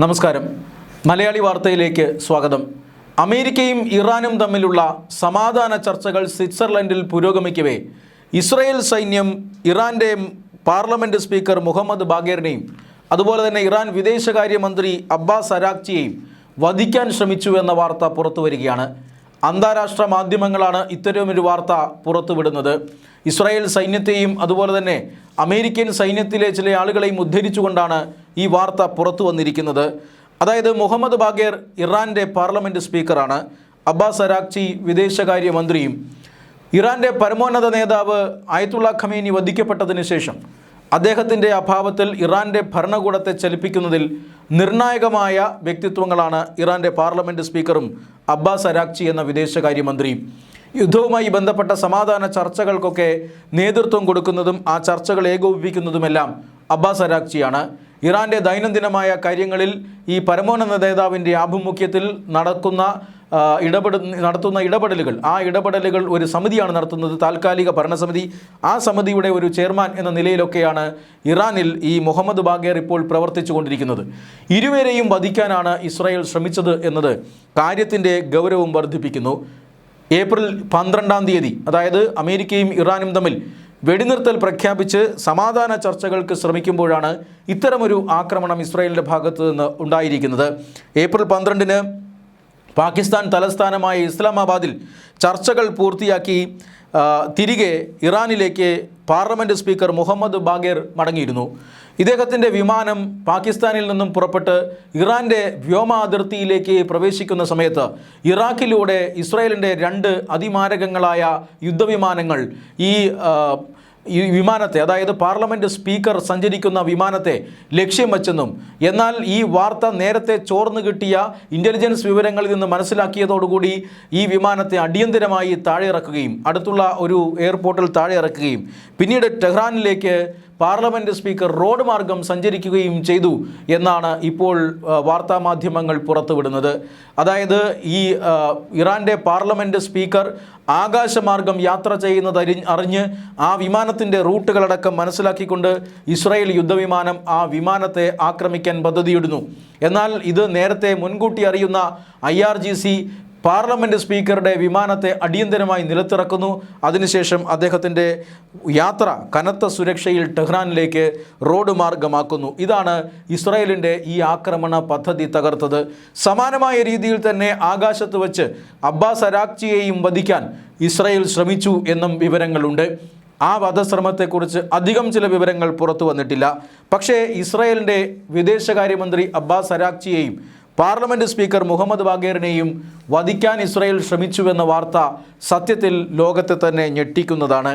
നമസ്കാരം. മലയാളി വാർത്തയിലേക്ക് സ്വാഗതം. അമേരിക്കയും ഇറാനും തമ്മിലുള്ള സമാധാന ചർച്ചകൾ സ്വിറ്റ്സർലൻഡിൽ പുരോഗമിക്കവേ ഇസ്രായേൽ സൈന്യം ഇറാൻ്റെ പാർലമെൻറ്റ് സ്പീക്കർ മുഹമ്മദ് ബാഗേറിനെയും അതുപോലെ തന്നെ ഇറാൻ വിദേശകാര്യമന്ത്രി അബ്ബാസ് അരാക്ചിയെയും വധിക്കാൻ ശ്രമിച്ചു എന്ന വാർത്ത പുറത്തു വരികയാണ്. അന്താരാഷ്ട്ര മാധ്യമങ്ങളാണ് ഇത്തരമൊരു വാർത്ത പുറത്തുവിടുന്നത്. ഇസ്രായേൽ സൈന്യത്തെയും അതുപോലെ തന്നെ അമേരിക്കൻ സൈന്യത്തിലെ ചില ആളുകളെയും ഉദ്ധരിച്ചുകൊണ്ടാണ് ഈ വാർത്ത പുറത്തു വന്നിരിക്കുന്നത്. അതായത് മുഹമ്മദ് ബാഗേർ ഇറാൻ്റെ പാർലമെൻറ്റ് സ്പീക്കറാണ്. അബ്ബാസ് അരാക്ചി വിദേശകാര്യമന്ത്രിയും. ഇറാൻ്റെ പരമോന്നത നേതാവ് ആയത്തുള്ള ഖമേനി വധിക്കപ്പെട്ടതിന് ശേഷം അദ്ദേഹത്തിൻ്റെ അഭാവത്തിൽ ഇറാൻ്റെ ഭരണകൂടത്തെ ചലിപ്പിക്കുന്നതിൽ നിർണായകമായ വ്യക്തിത്വങ്ങളാണ് ഇറാൻ്റെ പാർലമെൻറ്റ് സ്പീക്കറും അബ്ബാസ് അരാക്ചി എന്ന വിദേശകാര്യമന്ത്രിയും. യുദ്ധവുമായി ബന്ധപ്പെട്ട സമാധാന ചർച്ചകൾക്കൊക്കെ നേതൃത്വം കൊടുക്കുന്നതും ആ ചർച്ചകൾ ഏകോപിപ്പിക്കുന്നതുമെല്ലാം അബ്ബാസ് അരാക്ചിയാണ്. ഇറാൻ്റെ ദൈനംദിനമായ കാര്യങ്ങളിൽ ഈ പരമോന്നത നേതാവിൻ്റെ ആഭിമുഖ്യത്തിൽ നടത്തുന്ന ഇടപെടലുകൾ ഒരു സമിതിയാണ് നടത്തുന്നത്, താൽക്കാലിക ഭരണസമിതി. ആ സമിതിയുടെ ഒരു ചെയർമാൻ എന്ന നിലയിലൊക്കെയാണ് ഇറാനിൽ ഈ മുഹമ്മദ് ബാഗേർ ഇപ്പോൾ പ്രവർത്തിച്ചു കൊണ്ടിരിക്കുന്നത്. ഇരുവരെയും വധിക്കാനാണ് ഇസ്രായേൽ ശ്രമിച്ചത് എന്നത് കാര്യത്തിൻ്റെ ഗൗരവം വർദ്ധിപ്പിക്കുന്നു. ഏപ്രിൽ 12 അതായത് അമേരിക്കയും ഇറാനും തമ്മിൽ വെടിനിർത്തൽ പ്രഖ്യാപിച്ച് സമാധാന ചർച്ചകൾക്ക് ശ്രമിക്കുമ്പോഴാണ് ഇത്തരമൊരു ആക്രമണം ഇസ്രായേലിൻ്റെ ഭാഗത്തു നിന്ന് ഉണ്ടായിരിക്കുന്നത്. ഏപ്രിൽ 12 പാകിസ്ഥാൻ തലസ്ഥാനമായ ഇസ്ലാമാബാദിൽ ചർച്ചകൾ പൂർത്തിയാക്കി തിരികെ ഇറാനിലേക്ക് പാർലമെൻറ്റ് സ്പീക്കർ മുഹമ്മദ് ബാഗേർ മടങ്ങിയിരുന്നു. ഇദ്ദേഹത്തിൻ്റെ വിമാനം പാകിസ്ഥാനിൽ നിന്നും പുറപ്പെട്ട് ഇറാൻ്റെ വ്യോമ അതിർത്തിയിലേക്ക് പ്രവേശിക്കുന്ന സമയത്ത് ഇറാഖിലൂടെ ഇസ്രായേലിൻ്റെ 2 അതിമാരകങ്ങളായ യുദ്ധവിമാനങ്ങൾ ഈ വിമാനത്തെ, അതായത് പാർലമെൻറ്റ് സ്പീക്കർ സഞ്ചരിക്കുന്ന വിമാനത്തെ ലക്ഷ്യം വച്ചെന്നും, എന്നാൽ ഈ വാർത്ത നേരത്തെ ചോർന്നു കിട്ടിയ ഇൻ്റലിജൻസ് വിവരങ്ങളിൽ നിന്ന് മനസ്സിലാക്കിയതോടുകൂടി ഈ വിമാനത്തെ അടിയന്തരമായി താഴെ ഇറക്കുകയും അടുത്തുള്ള ഒരു എയർപോർട്ടിൽ താഴെ ഇറക്കുകയും പിന്നീട് ടെഹ്റാനിലേക്ക് പാർലമെൻറ്റ് സ്പീക്കർ റോഡ് മാർഗം സഞ്ചരിക്കുകയും ചെയ്തു എന്നാണ് ഇപ്പോൾ വാർത്താമാധ്യമങ്ങൾ പുറത്തുവിടുന്നത്. അതായത് ഈ ഇറാൻ്റെ പാർലമെൻറ്റ് സ്പീക്കർ ആകാശമാർഗം യാത്ര ചെയ്യുന്നത് അറിഞ്ഞ് ആ വിമാനത്തിൻ്റെ റൂട്ടുകളടക്കം മനസ്സിലാക്കിക്കൊണ്ട് ഇസ്രായേൽ യുദ്ധവിമാനം ആ വിമാനത്തെ ആക്രമിക്കാൻ പദ്ധതിയിടുന്നു. എന്നാൽ ഇത് നേരത്തെ മുൻകൂട്ടി അറിയുന്ന IRGC പാർലമെൻറ്റ് സ്പീക്കറുടെ വിമാനത്തെ അടിയന്തരമായി നിലത്തിറക്കുന്നു. അതിനുശേഷം അദ്ദേഹത്തിൻ്റെ യാത്ര കനത്ത സുരക്ഷയിൽ ടെഹ്റാനിലേക്ക് റോഡ് മാർഗമാക്കുന്നു. ഇതാണ് ഇസ്രായേലിൻ്റെ ഈ ആക്രമണ പദ്ധതി തകർത്തത്. സമാനമായ രീതിയിൽ തന്നെ ആകാശത്ത് വച്ച് അബ്ബാസ് അരാക്ചിയെയും വധിക്കാൻ ഇസ്രായേൽ ശ്രമിച്ചു എന്നും വിവരങ്ങളുണ്ട്. ആ വധശ്രമത്തെക്കുറിച്ച് അധികം ചില വിവരങ്ങൾ പുറത്തു വന്നിട്ടില്ല. പക്ഷേ ഇസ്രായേലിൻ്റെ വിദേശകാര്യമന്ത്രി അബ്ബാസ് അരാക്ചിയെയും പാർലമെൻറ്റ് സ്പീക്കർ മുഹമ്മദ് ബാഗേറിനെയും വധിക്കാൻ ഇസ്രായേൽ ശ്രമിച്ചുവെന്ന വാർത്ത സത്യത്തിൽ ലോകത്തെ തന്നെ ഞെട്ടിക്കുന്നതാണ്.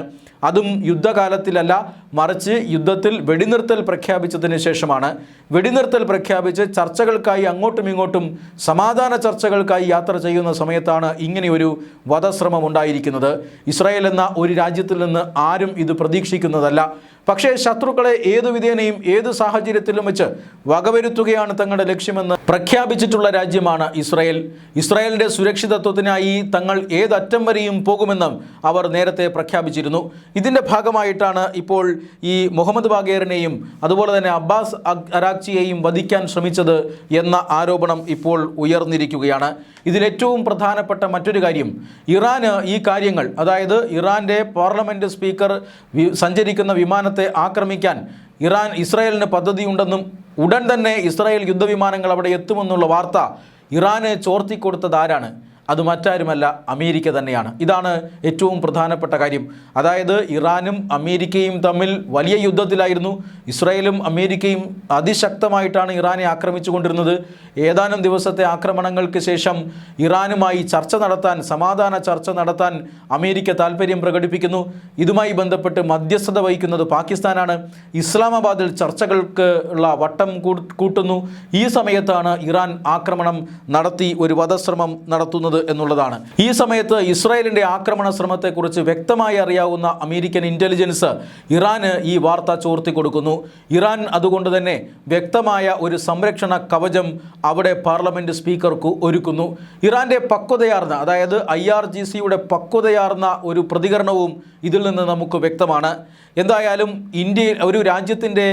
അതും യുദ്ധകാലത്തിലല്ല, മറിച്ച് യുദ്ധത്തിൽ വെടിനിർത്തൽ പ്രഖ്യാപിച്ചതിന് ശേഷമാണ്. വെടിനിർത്തൽ പ്രഖ്യാപിച്ച് ചർച്ചകൾക്കായി അങ്ങോട്ടും ഇങ്ങോട്ടും സമാധാന ചർച്ചകൾക്കായി യാത്ര ചെയ്യുന്ന സമയത്താണ് ഇങ്ങനെയൊരു വധശ്രമം ഉണ്ടായിരിക്കുന്നത്. ഇസ്രായേൽ എന്ന ഒരു രാജ്യത്തിൽ നിന്ന് ആരും ഇത് പ്രതീക്ഷിക്കുന്നതല്ല. പക്ഷേ ശത്രുക്കളെ ഏതു വിധേനയും ഏത് സാഹചര്യത്തിലും വെച്ച് വകവരുത്തുകയാണ് തങ്ങളുടെ ലക്ഷ്യമെന്ന് പ്രഖ്യാപിച്ചിട്ടുള്ള രാജ്യമാണ് ഇസ്രായേൽ. ഇസ്രായേലിൻ്റെ സുരക്ഷിതത്വത്തിനായി തങ്ങൾ ഏതറ്റം വരെയും പോകുമെന്നും അവർ നേരത്തെ പ്രഖ്യാപിച്ചിരുന്നു. ഇതിൻ്റെ ഭാഗമായിട്ടാണ് ഇപ്പോൾ ഈ മുഹമ്മദ് ബാഗേറിനെയും അതുപോലെ തന്നെ അബ്ബാസ് അരാക്ചിയെയും വധിക്കാൻ ശ്രമിച്ചത് എന്ന ആരോപണം ഇപ്പോൾ ഉയർന്നിരിക്കുകയാണ്. ഇതിലേറ്റവും പ്രധാനപ്പെട്ട മറ്റൊരു കാര്യം, ഇറാന് ഈ കാര്യങ്ങൾ, അതായത് ഇറാൻ്റെ പാർലമെൻറ്റ് സ്പീക്കർ സഞ്ചരിക്കുന്ന വിമാനത്തെ ആക്രമിക്കാൻ ഇസ്രായേലിന് പദ്ധതിയുണ്ടെന്നും ഉടൻ തന്നെ ഇസ്രായേൽ യുദ്ധവിമാനങ്ങൾ അവിടെ എത്തുമെന്നുള്ള വാർത്ത ഇറാന് ചോർത്തിക്കൊടുത്തത് ആരാണ്? അത് മറ്റാരുമല്ല, അമേരിക്ക തന്നെയാണ്. ഇതാണ് ഏറ്റവും പ്രധാനപ്പെട്ട കാര്യം. അതായത് ഇറാനും അമേരിക്കയും തമ്മിൽ വലിയ യുദ്ധത്തിലായിരുന്നു. ഇസ്രായേലും അമേരിക്കയും അതിശക്തമായിട്ടാണ് ഇറാനെ ആക്രമിച്ചുകൊണ്ടിരുന്നത്. ഏതാനും ദിവസത്തെ ആക്രമണങ്ങൾക്ക് ശേഷം ഇറാനുമായി സമാധാന ചർച്ച നടത്താൻ അമേരിക്ക താൽപ്പര്യം പ്രകടിപ്പിക്കുന്നു. ഇതുമായി ബന്ധപ്പെട്ട് മധ്യസ്ഥത വഹിക്കുന്നത് പാകിസ്ഥാനാണ്. ഇസ്ലാമാബാദിൽ ചർച്ചകൾക്ക് ഉള്ള വട്ടം കൂട്ടുന്നു. ഈ സമയത്താണ് ഇറാൻ ആക്രമണം നടത്തി ഒരു വധശ്രമം നടത്തുന്നത്. നടത്തുന്നത് എന്നുള്ളതാണ്. ഈ സമയത്ത് ഇസ്രായേലിൻ്റെ ആക്രമണ ശ്രമത്തെക്കുറിച്ച് വ്യക്തമായി അറിയാവുന്ന അമേരിക്കൻ ഇൻ്റലിജൻസ് ഇറാന് ഈ വാർത്ത ചോർത്തി കൊടുക്കുന്നു. ഇറാൻ അതുകൊണ്ട് തന്നെ വ്യക്തമായ ഒരു സംരക്ഷണ കവചം അവിടെ പാർലമെൻറ്റ് സ്പീക്കർക്ക് ഒരുക്കുന്നു. ഇറാൻ്റെ പക്വതയാർന്ന, അതായത് IRGCയുടെ പക്വതയാർന്ന ഒരു പ്രതികരണവും ഇതിൽ നിന്ന് നമുക്ക് വ്യക്തമാണ്. എന്തായാലും ഇന്ത്യയിൽ ഒരു രാജ്യത്തിൻ്റെ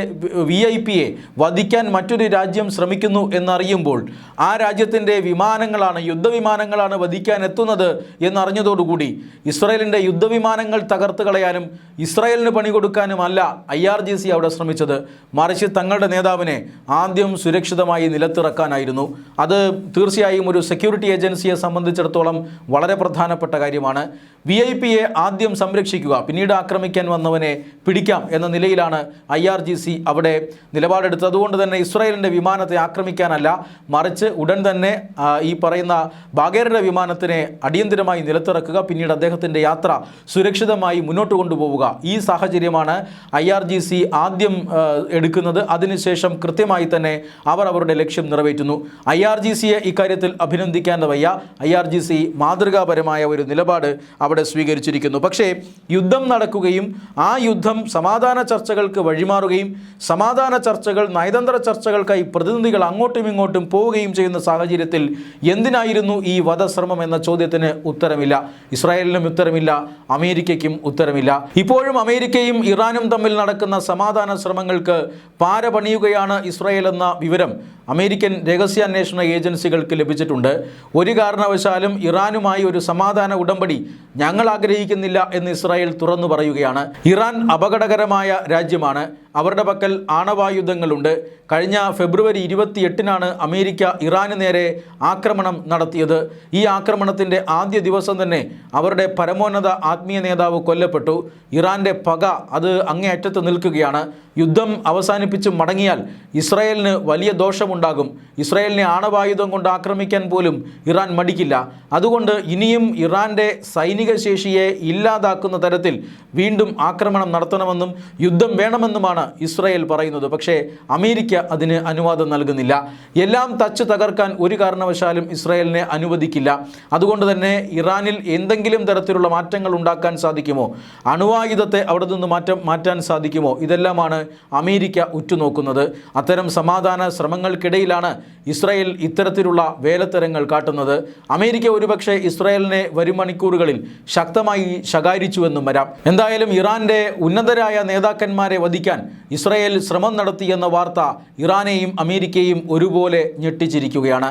VIP-യെ വധിക്കാൻ മറ്റൊരു രാജ്യം ശ്രമിക്കുന്നു എന്നറിയുമ്പോൾ ആ രാജ്യത്തിൻ്റെ വിമാനങ്ങളാണ്, യുദ്ധവിമാനങ്ങളാണ് വധിക്കാൻ എത്തുന്നത് എന്നറിഞ്ഞതോടുകൂടി ഇസ്രായേലിൻ്റെ യുദ്ധവിമാനങ്ങൾ തകർത്ത് കളയാനും ഇസ്രായേലിന് പണി കൊടുക്കാനുമല്ല IRGC അവിടെ ശ്രമിച്ചത്. മറിച്ച് തങ്ങളുടെ നേതാവിനെ ആദ്യം സുരക്ഷിതമായി നിലത്തിറക്കാനായിരുന്നു. അത് തീർച്ചയായും ഒരു സെക്യൂരിറ്റി ഏജൻസിയെ സംബന്ധിച്ചിടത്തോളം വളരെ പ്രധാനപ്പെട്ട കാര്യമാണ്. VIP-യെ ആദ്യം സംരക്ഷിക്കുക, പിന്നീട് ആക്രമിക്കാൻ വന്നവനെ പിടിക്കാം എന്ന നിലയിലാണ് IRGC അവിടെ നിലപാടെടുത്തത്. അതുകൊണ്ട് തന്നെ ഇസ്രായേലിൻ്റെ വിമാനത്തെ ആക്രമിക്കാനല്ല, മറിച്ച് ഉടൻ തന്നെ ഈ പറയുന്ന ബാഗേറിൻ്റെ വിമാനത്തിനെ അടിയന്തരമായി നിലത്തിറക്കുക, പിന്നീട് അദ്ദേഹത്തിൻ്റെ യാത്ര സുരക്ഷിതമായി മുന്നോട്ട് കൊണ്ടുപോവുക. ഈ സാഹചര്യമാണ് IRGC ആദ്യം എടുക്കുന്നത്. അതിനുശേഷം കൃത്യമായി തന്നെ അവർ അവരുടെ ലക്ഷ്യം നിറവേറ്റുന്നു. IRGC-യെ ഇക്കാര്യത്തിൽ അഭിനന്ദിക്കാൻ വയ്യ. IRGC മാതൃകാപരമായ ഒരു നിലപാട് അവിടെ സ്വീകരിച്ചിരിക്കുന്നു. പക്ഷേ യുദ്ധം നടക്കുകയും ആ യുദ്ധം സമാധാന ചർച്ചകൾക്ക് വഴിമാറുകയും സമാധാന ചർച്ചകൾ നയതന്ത്ര ചർച്ചകൾക്കായി പ്രതിനിധികൾ അങ്ങോട്ടും ഇങ്ങോട്ടും പോവുകയും ചെയ്യുന്ന സാഹചര്യത്തിൽ എന്തിനായിരുന്നു ഈ വധശ്രമം എന്ന ചോദ്യത്തിന് ഉത്തരമില്ല. ഇസ്രായേലിനും ഉത്തരമില്ല, അമേരിക്കയ്ക്കും ഉത്തരമില്ല. ഇപ്പോഴും അമേരിക്കയും ഇറാനും തമ്മിൽ നടക്കുന്ന സമാധാന ശ്രമങ്ങൾക്ക് പാര പണിയുകയാണ് ഇസ്രായേൽ എന്ന വിവരം അമേരിക്കൻ രഹസ്യാന്വേഷണ ഏജൻസികൾക്ക് ലഭിച്ചിട്ടുണ്ട്. ഒരു കാരണവശാലും ഇറാനുമായി ഒരു സമാധാന ഉടമ്പടി ഞങ്ങൾ ആഗ്രഹിക്കുന്നില്ല എന്ന് ഇസ്രായേൽ തുറന്നു പറയുകയാണ്. ഇറാൻ അപകടകരമായ രാജ്യമാണ്. അവരുടെ പക്കൽ ആണവായുധങ്ങളുണ്ട്. കഴിഞ്ഞ ഫെബ്രുവരി 28-നാണ് അമേരിക്ക ഇറാന് നേരെ ആക്രമണം നടത്തിയത്. ഈ ആക്രമണത്തിൻ്റെ ആദ്യ ദിവസം തന്നെ അവരുടെ പരമോന്നത ആത്മീയ നേതാവ് കൊല്ലപ്പെട്ടു. ഇറാൻ്റെ പക അത് അങ്ങേയറ്റത്ത് നിൽക്കുകയാണ്. യുദ്ധം അവസാനിപ്പിച്ച് മടങ്ങിയാൽ ഇസ്രായേലിന് വലിയ ദോഷമുണ്ടാകും. ഇസ്രായേലിനെ ആണവായുധം കൊണ്ട് ആക്രമിക്കാൻ പോലും ഇറാൻ മടിക്കില്ല. അതുകൊണ്ട് ഇനിയും ഇറാൻ്റെ സൈനിക ശേഷിയെ ഇല്ലാതാക്കുന്ന തരത്തിൽ വീണ്ടും ആക്രമണം നടത്തണമെന്നും യുദ്ധം വേണമെന്നുമാണ് ഇസ്രായേൽ പറയുന്നത്. പക്ഷേ അമേരിക്ക അതിന് അനുവാദം നൽകുന്നില്ല. എല്ലാം തച്ച് തകർക്കാൻ ഒരു കാരണവശാലും ഇസ്രായേലിനെ അനുവദിക്കില്ല. അതുകൊണ്ട് തന്നെ ഇറാനിൽ എന്തെങ്കിലും തരത്തിലുള്ള മാറ്റങ്ങൾ ഉണ്ടാക്കാൻ സാധിക്കുമോ, അണുവായുധത്തെ അവിടെ നിന്ന് മാറ്റാൻ സാധിക്കുമോ, ഇതെല്ലാമാണ് അമേരിക്ക ഉറ്റുനോക്കുന്നത്. അത്തരം സമാധാന ശ്രമങ്ങൾക്കിടയിലാണ് ഇസ്രായേൽ ഇത്തരത്തിലുള്ള വേലത്തരങ്ങൾ കാട്ടുന്നത്. അമേരിക്ക ഒരുപക്ഷെ ഇസ്രായേലിനെ വരും മണിക്കൂറുകളിൽ ശക്തമായി ശകാരിച്ചുവെന്നും വരാം. എന്തായാലും ഇറാന്റെ ഉന്നതരായ നേതാക്കന്മാരെ വധിക്കാൻ ഇസ്രായേൽ ശ്രമം നടത്തിയെന്ന വാർത്ത ഇറാനെയും അമേരിക്കയും ഒരുപോലെ ഞെട്ടിച്ചിരിക്കുകയാണ്.